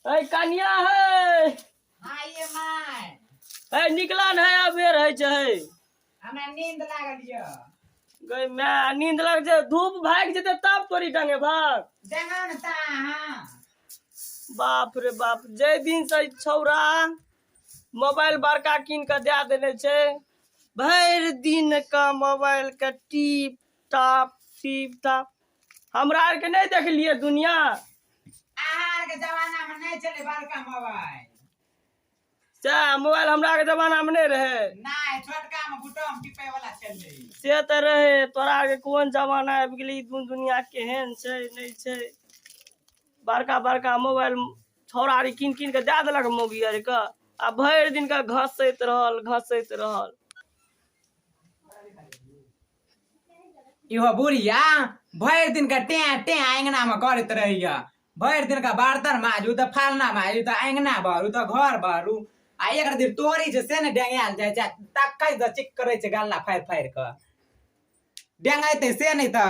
है कन्या है। हाँ ये माय है निकला न है अब रहे छै। हमरा नींद लागल य। गई मैं नींद लग जाए धूप भाग जेते तब तोरी डंगे भाग। जगन ता हां बाप रे बाप जय दिन से छौरा मोबाइल बड़का कीन के दे देने छै। भर दिन का मोबाइल के टीप टाप हमरा आर के नहीं देखलिए दुनिया। आहार के जमाना में नहीं चले बड़का मोबाइल। मोबाइल हमरा के जमाना में नहीं रहे। नहीं छोटका में बुटम टिपे वाला चले से तो रहे तोरा के कौन जमाना आबि गेली दुनिया केहन छै नहीं छै। बड़का बड़का मोबाइल छौड़ा कीन कीन के दे देलक मौगी आर के आ भर दिन का घसैत रहल। इहो बुढ़िया भर दिन का टे टे आंगना में करत रहिया। भर दिन का बर्तन माजू तो फालना माजू तो आंगना भरू तो घर भरू आ एक दिन तोरी से ने डेंगाल जाय छै तकै द चिक करे छै गल्ला फाड़ फाड़ के डेंगाइते से नहीं तो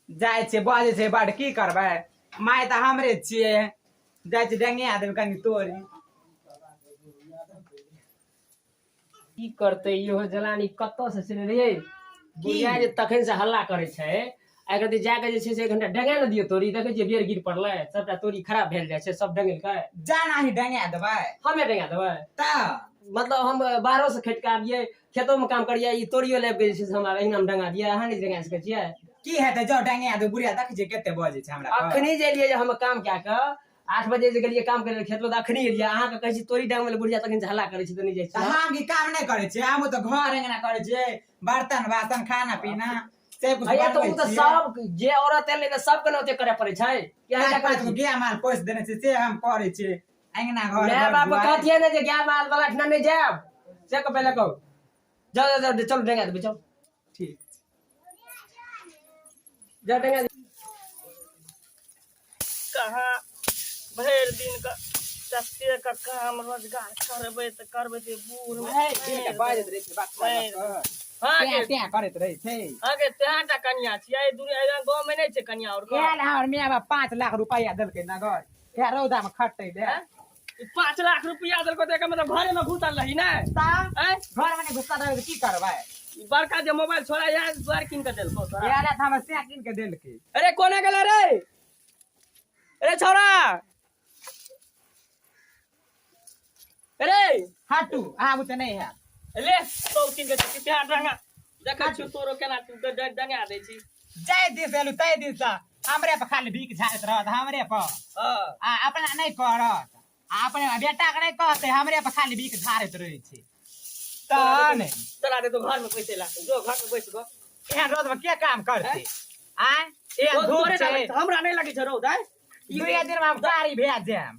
जाय छै बाजे छै बड़ की करबै माय तो हमरे छिए जाय छै डेंगा देब कनी तोरी की करते इहो जलानी कत्तो से चले रे बुढ़िया जे तखन से हल्ला करे छै। आइ कते जाके जे छै से 1 घंटा डंगा न दियो तोरी देखे छियै बेर गिर पड़ले सबटा तोरी खराब भेल जाय छै सब डंगल के जाना ही डेंगा देबै हमे डंगा देबै त मतलब हम बाहरों से खेत के आबिए खेतों में काम करिए ई तोरियो लेब के जे छै से हमरा एहिना में डंगा दिए अहाँ नहीं डंगा सकै छियै की हेतै जो डेंगा दे बुढ़िया देख जे कते बजे छै हमरा अखनी जे लिए जे हम काम क्या के 8 बजे जे गेलिए काम करे खेत में अखनी एलिए अहाँ के कहै छी तोरी डांग में बुढ़िया तखन से हल्ला करे छी त नहीं जाय छी। हम की काम नहीं करे छी हम तो घर अंगना करे छी बर्तन बासन खाना पीना सब कुछ भैया तो सब जे औरत एले त सब के नौते करे पड़े छै क्या करे छी गाय माल पोस देने छी से हम करे छी अंगना घर मैं बाप कहतिए ने जे गाय माल वाला ठना नहीं जाब से को पहले कहू जाओ चलो डेंगा दे चल ठीक जा डेंगा कहां भर दिन का सस्ते का काम रोजगार करबे त बूढ़ में बाजत रहे छी बात हां क्या करत रहे छै आगे तेहाटा कन्या छियै दुनिया गांव में नहीं छै कन्या और यार हमर मियां बाप 5 लाख रुपया देलकै नगर क्या रौदा में खटतै दे 5 लाख रुपया देलको त मतलब घरे में घुसल रही ना घर में घुसा रहे की करबै बड़का जे मोबाइल छोड़ा यार द्वार किन के देलको तोरा यार हम से किन के देलकै अरे कोने गेले रे अरे छौड़ा अरे हटू आबू त नहीं है ले तो किन के ते डंगा देखै छु तोरो केना तू डंगा दै छी जय दिन से तय दिन से हमरे पर खाली भीख झाड़त रहत हमरे पर आ अपना नहीं करत अपने बेटा के नहीं कहते हमरे पर खाली भीख झाड़त रहे छै तन चला दे तो घर में पैसे ला जो घर में बैठ गो यहाँ रोज में क्या काम करते आय ए धूप छै हमरा नहीं लगे छै रोद आय ई दिन में हम गाड़ी भेज देम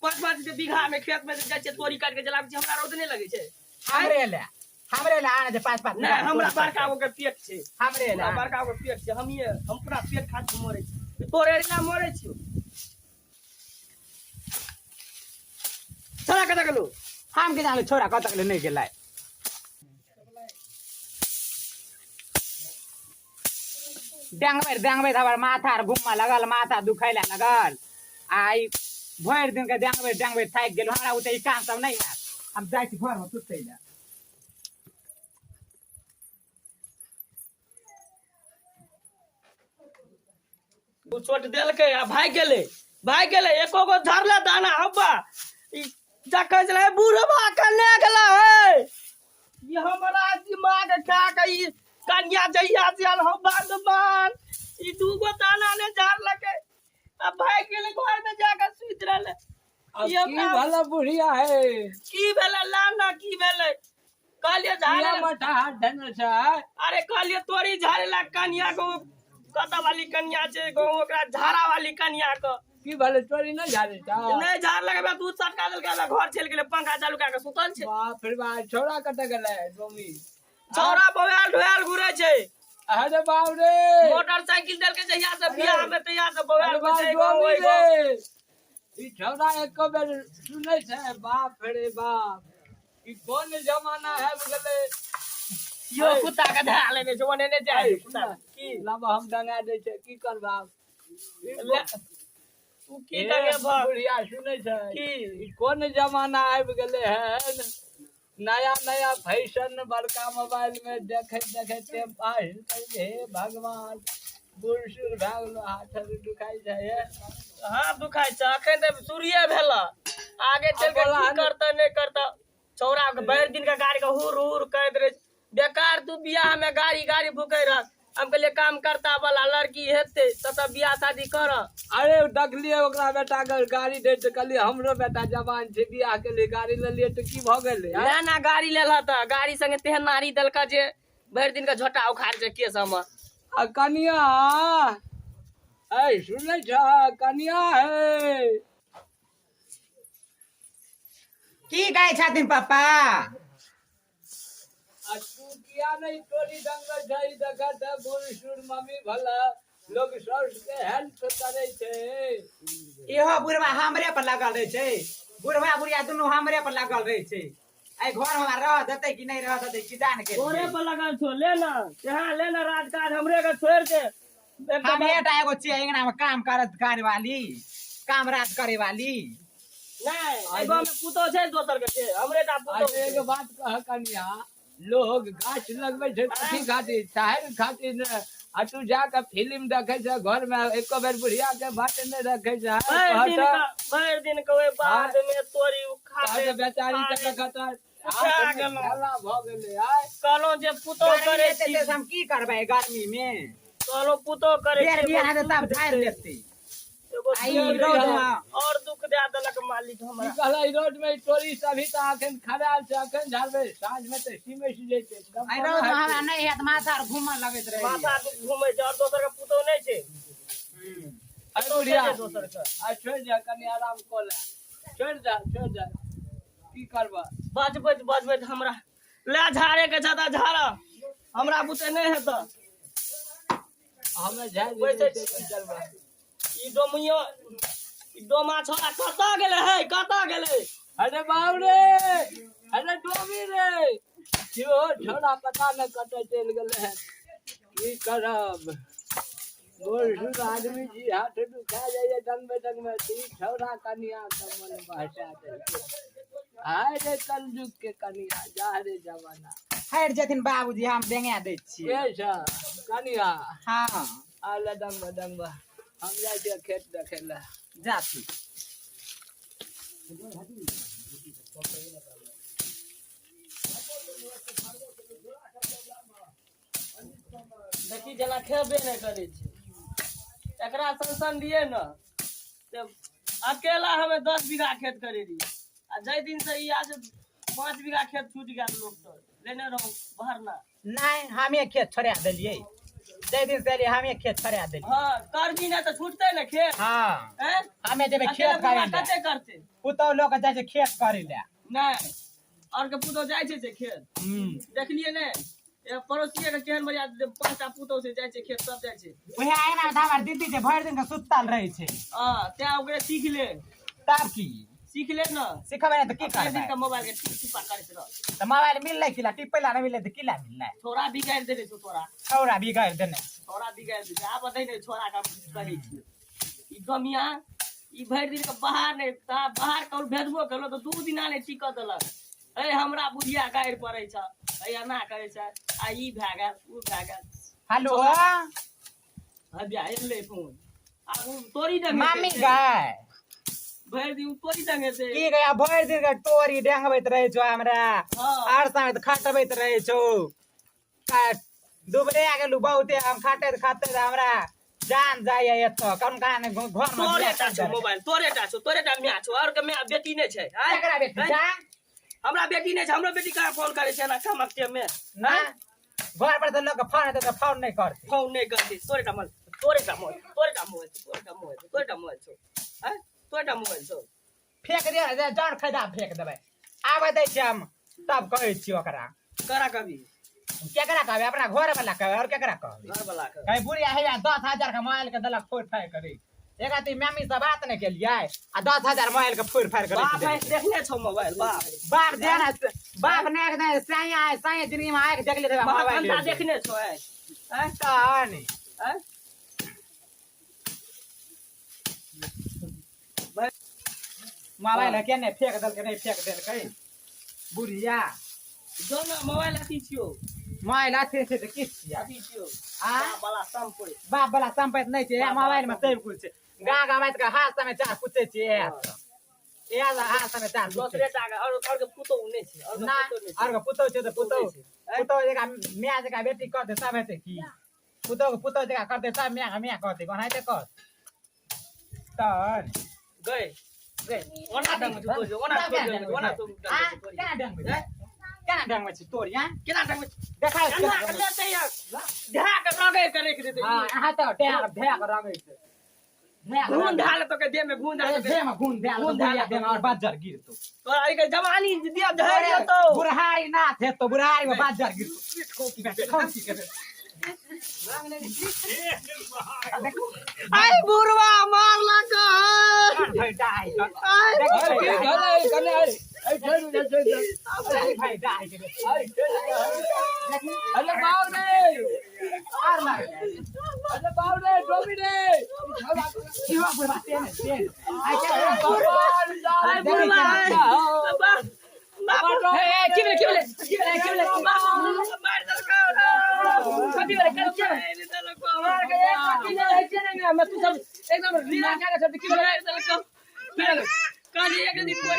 5 बीघा में खेत में जाय छै तोरी काट के जलाबै छै हमरा रोद नहीं लगे छै हमरे ले आने जे 5 नहीं हमरा बड़का गो के पेट छै हमरे ले बड़का गो पेट छै हम पूरा पेट खा के मरे छी तोरे ना मरे छी छोरा कत गेलू हम के जाने छोरा कत ले नहीं गेलै डेंगबे हमर माथा घुमा लगल माथा दुखैला लगल आई भर दिन के डेंगबे थाक गेल हमरा उते काम सब नहीं है हम जाय छी घर में सुतै ले तू छोट देलकै आ भाग गेले एको गो धरला दाना हब्बा ई जकै चले बूढ़वा कने गेला है ई हमरा दिमाग खा के ई कन्या जइया चल हो भगवान ई दूगो दाना ने झाड़ लके आ भाग गेले घर में जाके सुत रहले की भला बुढ़िया है की भेले लाना की भेले कहलिए झाड़े मटा धन छै अरे कहलिए तोरी झाड़े ला कन्या को कता वाली कन्या छै गो ओकरा झाड़ा वाली कन्या को की भले तोरी न झाड़े छ नहीं झाड़ लगबे दूध सटका देल के घर चल गेले पंखा चालू का के सुतल छै बाप रे बाप छोरा कत गेलै डोमी छोरा बोयाल ढोयाल घुरे छै अरे बाप रे मोटरसाइकिल देल के जहिया से बियाह में तहिया से बोयाल छै डोमी रे ई छोरा एक बेर सुनै छै बाप रे बाप ई कोन जमाना है गेलै यो कुत्ता के धा लेने छै ओने ने जाय कुत्ता की लब हम डंगा दे छै की करबा तू की कहे बा बुढ़िया सुनै छै की ई कोन जमाना आबि गेलै हन नया नया फैशन बड़का मोबाइल में देखैत देखैत हे भगवान बूढ़ सूढ़ भए गेलो हाथ दुखाइ छै हे हाथ दुखाय छै अखन तऽ सूर्य भेला आगे चल के की करता नहीं करता छौरा के भर दिन का गाड़ी का हुर हुर करत रहे बेकार तू बियाह में गाड़ी गाड़ी फूके रह हम कहलिए काम करता वाला लड़की हेते त बियाह शादी कर अरे देखलिए ओकरा बेटा के गाड़ी दे तऽ कहलिए हमरो बेटा जवान छै बियाह के लिए गाड़ी लेलिए तऽ की भ गेलै ना ना गाड़ी लेला त गाड़ी संगे तेहन नारी दलका जे भर दिन का झोटा उखाड़ छै केस हम आ कनिया ऐ सुनै छ कनिया है की कहै छथिन पापा आ तू किया नहीं टोली दंगल छै देखत है बूढ़ सूढ़ मम्मी भला लोग सौस के हेल्प करे छै इहो बुढ़वा हमरे पर लगल रहे छै बुढ़वा बुढ़िया दुनू हमरे पर लगल रहे छै आई घर में रह देते कि नहीं रह देते कि जान के तोरे पर लगल छो लेना यहाँ लेना राजकाज हमरे के छोड़ के हम एटा एगो छियै अंगना में काम करत करे वाली काम राज करे वाली नहीं आई गांव में पुतो छै दोसर के छै हमरे ता पुतो आज एक बात कह कनिया लोग गाछ लगबै छै कथी खातिर चाहे खातिर ने आ तू जाके फिल्म देखे छै घर में एको बेर बुढ़िया के बात नहीं रखे छै भर दिन के ओए बाद में तोरी उखा कहत बेचारी के देखत भ गेलै आय कहलो जे पुतो करे छी हम की करबै गर्मी में कहलो पुतो करे फेर छी बियाह तब झाड़ लेते एगो आई शेर रोड रहे, में और दुख दे देलक मालिक की हमरा कहलै रोड में चोरी सभी त अखन खराब छै अखन झाड़बै साँझ में त सीमेस जैते आई रोड में हमरा नहीं है माथा घूमऽ लगैत रहे माथा घूमे छै और दोसर के पुतो नहीं छै अरे बुढ़िया दोसर के आ छोड़ जा कनी आराम कऽ ले छोड़ जा की करबा बजबैत हमरा ले झाड़े के छता झाड़ा हमरा बुते नहीं हेत हमें झाड़ वैसे देते की करबा ई डोमियो ई डोमा छोड़ा कता गेले है कता गेले अरे बाप रे अरे डोमी रे क्यों छोड़ा पता न कतऽ चलि गेलै है की करब बोल सुन आदमी जी हाथ दुखा जाइए टंग में ती छोड़ा कनिया का मन बहसा देलकै हाय रे कलयुग के कनिया जा रे जमाना हट जेथिन बाबूजी हम डेंगा दै छियै के छ कनिया हाँ आले डंग हम जाइ छियै खेत देखे ला जाती देखी जेना खेबे नहीं करे छै एकरा संसन दिए न ते अकेला हमें 10 बीघा खेत करे रही आ जय दिन से ई आज 5 बीघा खेत छूट गया लोग तो लेने रहो भरना नहीं हमें खेत छोड़ा देलिए जय दिन से हमें खेत छोड़ा देलिए हाँ कर भी नहीं तो छूटते न खेत हाँ हैं हमें जब अकेला खेत बुढ़वा करे कते करते पुतौ लोग जाय छै खेत करे ले नहीं और के पुतो जाय छै से खेत देखलिए ने ए पड़ोसिए के केहन बढ़िया 5टा पुतो से जाय छै खेत सब जाय छै ओहे आइना हमर दीदी जे भरि दिन के सुतल रहे छै हां ते ओकरे सीख ले तब की सीख ले न सिखबै नहीं तो की दिन करबै का मोबाइल के टिपा करैत रह तो मोबाइल मिललै किला टिपैला नहीं मिललै तो किला मिललै छोरा बिगाड़ देले तो तोरा छौरा बिगाड़ देने छोरा बिगाड़ देले आ बतै ने छोरा का कहै छी ई गमिया ई भरि दिन के बाहर ने ता बाहर कौन भेजबो कलो तो 2 दिना ने टिक देलक ए हमरा बुढ़िया गाड़ि पड़ै छ ए एना कहै छ आ ई भए गेल उ भए गेल हेलो हबिया एले फोन आ उ तोरी दे मम्मी गाय भरि दिन तोरी संगे से की गया भरि दिन के टोरी डेंगबैत रहे छौ हमरा हाँ। आर संग खटबैत रहे छौ दुबरे आ गेलू बहुते हम खटैत हमरा जान जाइए एतो कौन कान घर में तोरे टा छौ मोबाइल तोरे टा म्या छौ और के म्या बेटी नै छै आय एकरा बेटी जा हमरा बेटी नै छै हमरो बेटी का फोन करे छै ना कमकते में ना घर पर तो लोग फोन तो फोन नहीं करते फोन नहीं करती तोरे टा मोबाइल छौ हैं तोरे टा मोबाइल छौ फेंक दे जान खैदा फेंक देबै आबै दै छै हम तब कहै छी ओकरा करा कभी केकरा कहबै अपना घर वाला कहबै और केकरा कहबै घर वाला के कहीं बुढ़िया है 10,000 का मोबाइल के देलक फोड़ फाड़ करे एक आती मम्मी से बात नहीं केलिए आ 10,000 मोबाइल के फोड़ फाड़ करे बाप है देखने छौ मोबाइल बाप जाना बाप ने एकदम साया जिंदगी में आके देख ले बाप मोबाइल घंटा देखने छौ हैं कहानी हैं मोबाइल है केने फेंक देल के नहीं फेंक देल कहीं बुढ़िया दोनों मोबाइल अथी छियो मोबाइल आथे से किस छिया अथी छियो आ वाला संपरे बाप वाला संपैत नहीं छे मोबाइल में सब कुछ छे गागा मात का हाथ में चार पूछे छे ए हाथ में चार दूसरे टाका और के पुतो नहीं छे और ना और पुतो छे तो पुतो जगह मियां जगह बेटी कर दे सब हेते की पुतो जगह कर दे सब मियां करते कोन है कर तर गए ओना डंग में ओना तो क्या डंग में तोर यहाँ केना डंग में देखा केना लेते यार ढा के रगे करे के देते हां यहाँ तो ढा के रगे छे घून ढाल तो के दे में घून ढाल दे में घून ढाल दे में और बाजार गिर तो आई के जवानी दिया धैर्य तो बुढ़ारी ना थे तो बुढ़ारी में बाजार गिर तो आई बुरवा मार लगा अरे बाव रे अरे बाव रे डोमी रे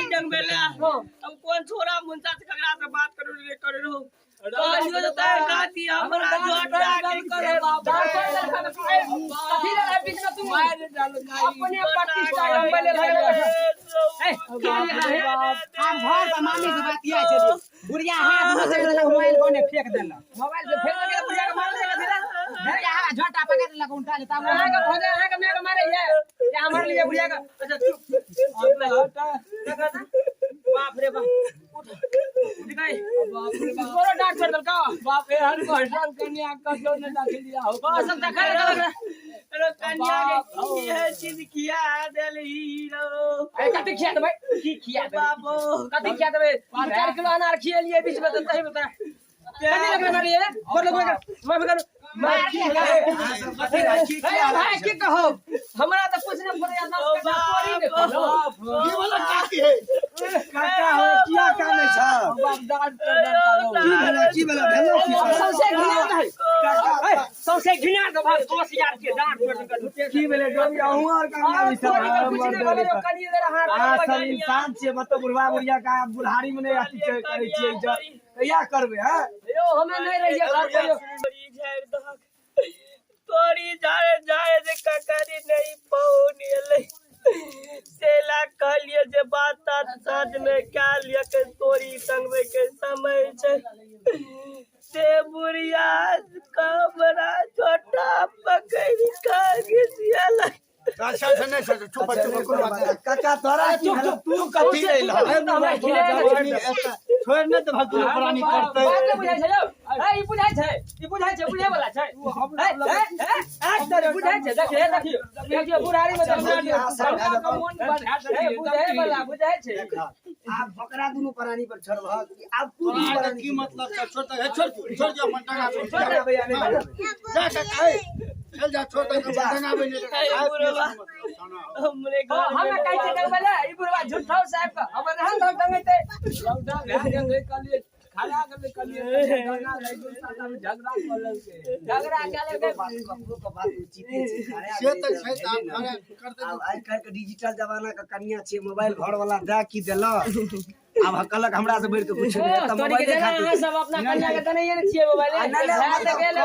अब कौन छोरा मुंसा से कगड़ा से बात करो रे करो कहानियों तो तय गाती हमरा जोट जाके करे बाप कथी रे बीच में तुम मार डालो अपने पट्टी स्टाइल में ले हम घर का मामी से बात किया छे बुढ़िया हाथ में से मोबाइल कोने फेंक देला मोबाइल से फेंक के बुढ़िया के मार देला धीरे धीरे हां झोटा पकड़ लेला उठा ले तब हां का भोजे हां का मेरे मारे है या हमारे लिए बुढ़िया का अच्छा बाप रे बाप उठ गई बाप रे बाप पूरा डांट कर दल का बाप रे हर को हसन कन्या का जो ने दाखिल दिया हो बस सब देखा अरे कन्या के की है चीज किया देल हीरो ए कति खिया दे भाई की खिया दे बाबू कति खिया दे 4 किलो अनार खिया लिए बीच में तो सही बता कति लग रहा है बोल मैं भी करूं मार भाई की कहो हमरा तो कुछ नहीं पड़े ना कोरी देखो ये वाला काकी है काका हो किया काने छ बाप डांट की वाला भेलो की सबसे घिना है काका सबसे घिना तो भाई 10000 के डांट कर की भेले डोमी आहू और कांगा भी सब कनी दे रहा आ सब इंसान छे मतलब बुढ़वा बुढ़िया का बुढ़ारी में नहीं आती करे छिए कहिया करबे हैं यो हमें नहीं रहिए घर पर तोरी जाए जाए जे ककरी नहीं पहुनिले सेला कहलिए जे बात सच में क्या लिया के तोरी संग में के समय छे से बुढ़िया कमरा छोटा पकड़ का गिसियाला काका तोरा तू कथी छोड़ न तो भगवान प्राणी करते बात बुझाई छै ए ई बुझाई छै बुझे वाला छै आज तोरे बुझाई छै देखिए बुढ़ारी में तो मन बढ़ा बुझे वाला बुझाई छै आप बकरा दुनु प्राणी पर छोड़ब आप तू की मतलब छोड़ जो मन टका छोड़ भैया जा काका चल जा छोड़ दे टंगा बने हमरे घर हमें कहि छै देखबला ई बुढ़वा झूठौ साहब का हमर रहन धक दंगते लौटा कलिए खड़ा कर कलिए गाना रह गई साथ में झगड़ा करल के झगड़ा के ले बकरो का बात उचित है से तो छै आप खड़ा करते आज कल के डिजिटल जमाना का कन्या छै मोबाइल घर वाला दा की देला अब हकलक हमरा से बढ़ के कुछ नहीं त मोबाइल खातिर सब अपना कन्या के दनैये ने छियै मोबाइल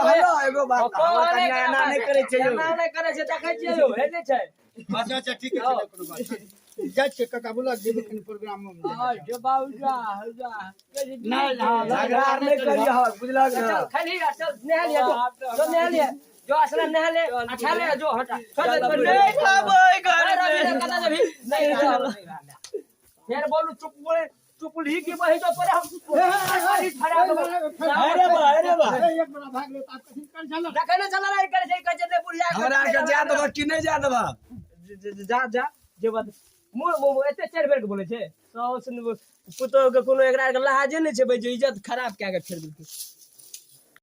हेलो एगो बात कन्या ना नहीं करे छै ना नहीं करे छै देखै छियै यो हेले छै अच्छा ठीक है कोनो बात जाय के काका बोला देबे कनी प्रोग्राम में हां जे बाबूजा हजा ना झगड़ा नहीं करियो बुझला खाली चल नहा लिया तो नहा लिया जो असला नहा ले अच्छा ले जो हटा चल नहीं खाबो घर में कदा जभी नहीं फिर बोलू चुप ही की बही जो पर अरे बा एक बड़ा भाग ले आप कथि कर चलो देखै ना चला रही करे छै कहे दे बुढ़िया हमरा के जा दबा कि नहीं जा दबा जा जे बात मुंह एते 4 बेर के बोले छै सौ पुतो के कोनो एकरा के लाजे नहीं छै भाई जो इज्जत खराब क्या के फेर देलकै